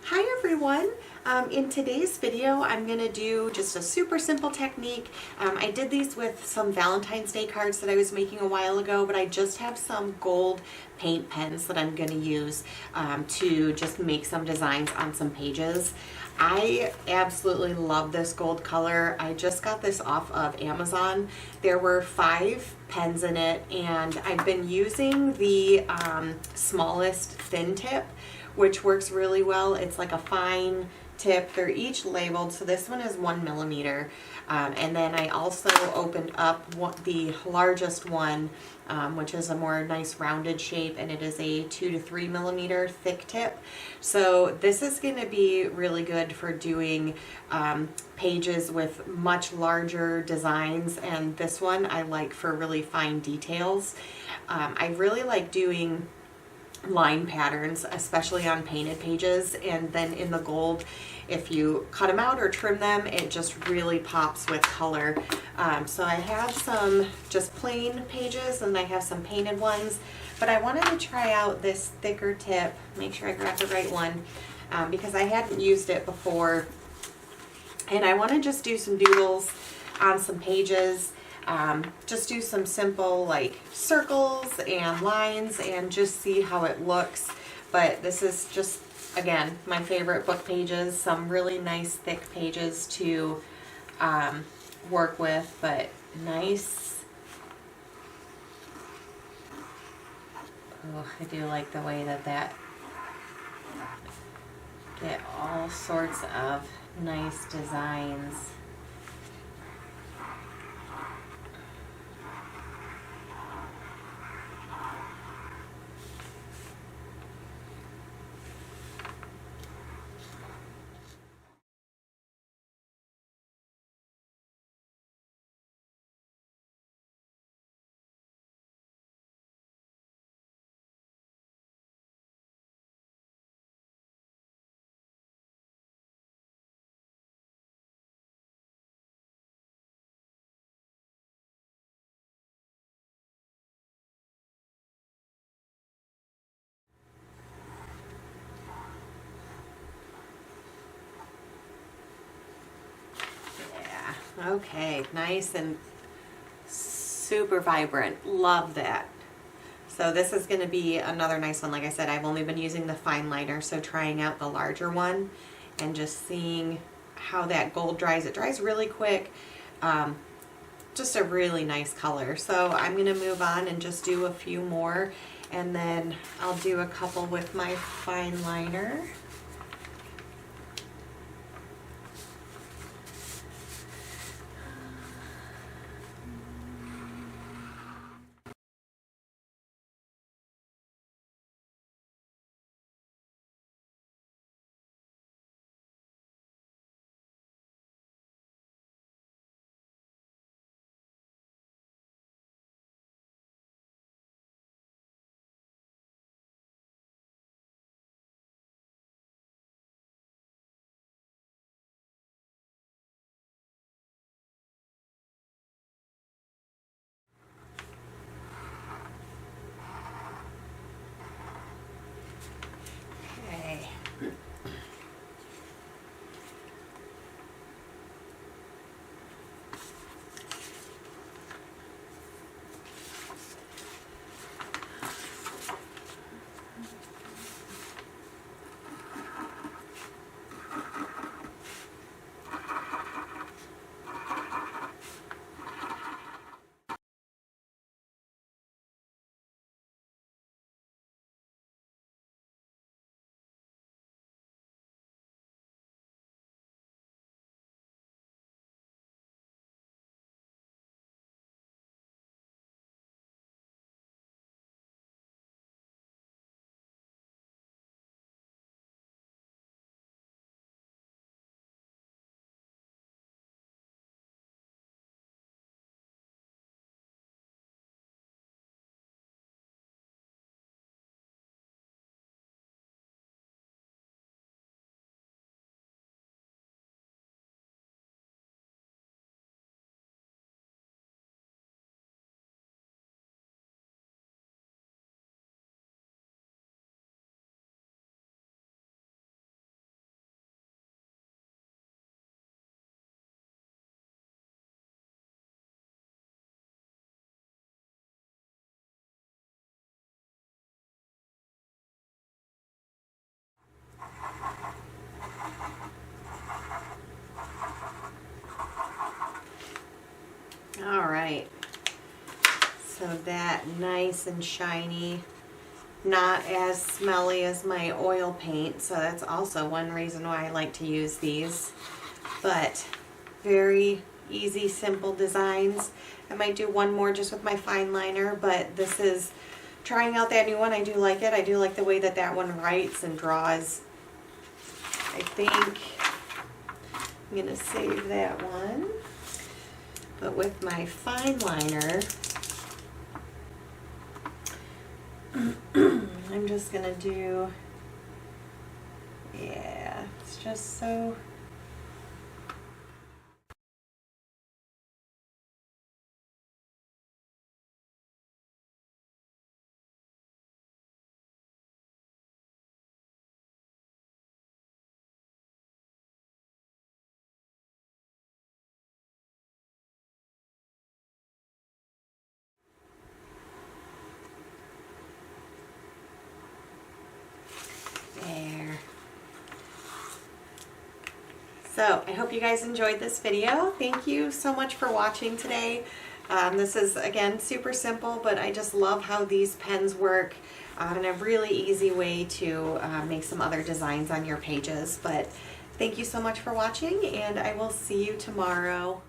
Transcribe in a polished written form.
Hi everyone! In today's video I'm going to do just a super simple technique. I did these with some Valentine's Day cards that I was making a while ago, but I just have some gold paint pens that I'm going to use to just make some designs on some pages. I absolutely love this gold color. I just got this off of Amazon. There were 5 pens in it, and I've been using the smallest thin tip, which works really well. It's like a fine tip. They're each labeled, so this one is 1 millimeter. And then I also opened up the largest one, which is a more nice rounded shape, and it is a 2 to 3 millimeter thick tip. So this is going to be really good for doing pages with much larger designs, and this one I like for really fine details. I really like doing line patterns, especially on painted pages, and then in the gold, if you cut them out or trim them, it just really pops with color. So I have some just plain pages and I have some painted ones, but I wanted to try out this thicker tip, make sure I grab the right one, because I hadn't used it before, and I want to just do some doodles on some pages. Just do some simple like circles and lines and just see how it looks. But this is just, again, my favorite book pages, some really nice thick pages to work with, but nice. Oh, I do like the way that get all sorts of nice designs. Okay, nice and super vibrant. Love that. So this is going to be another nice one. Like I said, I've only been using the fine liner, so trying out the larger one and just seeing how that gold dries. It dries really quick. Just a really nice color. So I'm going to move on and just do a few more, and then I'll do a couple with my fine liner. that nice and shiny. Not as smelly as my oil paint, so that's also one reason why I like to use these. But very easy, simple designs. I might do one more just with my fine liner, but this is trying out that new one. I do like it. I do like the way that that one writes and draws. I think I'm going to save that one. But with my fine liner, I'm just going to do, yeah, it's just so there. So I hope you guys enjoyed this video. Thank you so much for watching today. This is, again, super simple, but I just love how these pens work and a really easy way to make some other designs on your pages. But thank you so much for watching, and I will see you tomorrow.